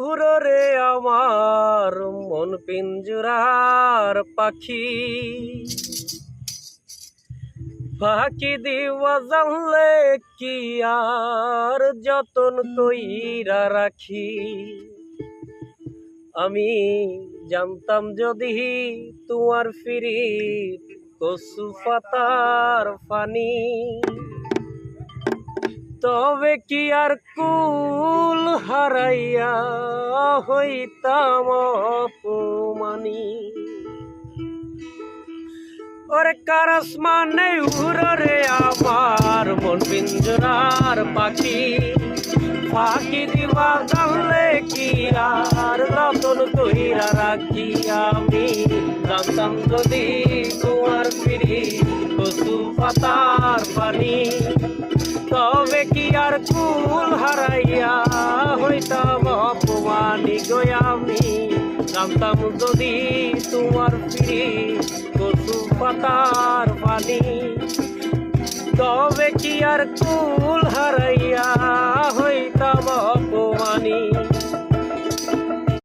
উড়রে আমার মন পিঞ্জরার পাখি, ফাঁকি দিবা জানলে কি আর যতন কইরা রাখি। আমি জানতাম যদি তোমার ফিরিত কচু পাতার পানি, তবে কি আর কুল হারাইয়া হইতাম অপমানি। ওরে কারাস মানে উড়রে আমার মন পিঞ্জরার পাখি, ফাঁকি দিবা জানলে কি আর যতন কইরা রাখি। আমি জানতাম যদি তোমার ফিরি কচু পাতার পানি, তবে কি আর কুল হারাইয়া হইতাম অপমানি গো। আমি জানতাম যদি তোমার ফিরি কচু পাতার পানি, তবে কি আর কুল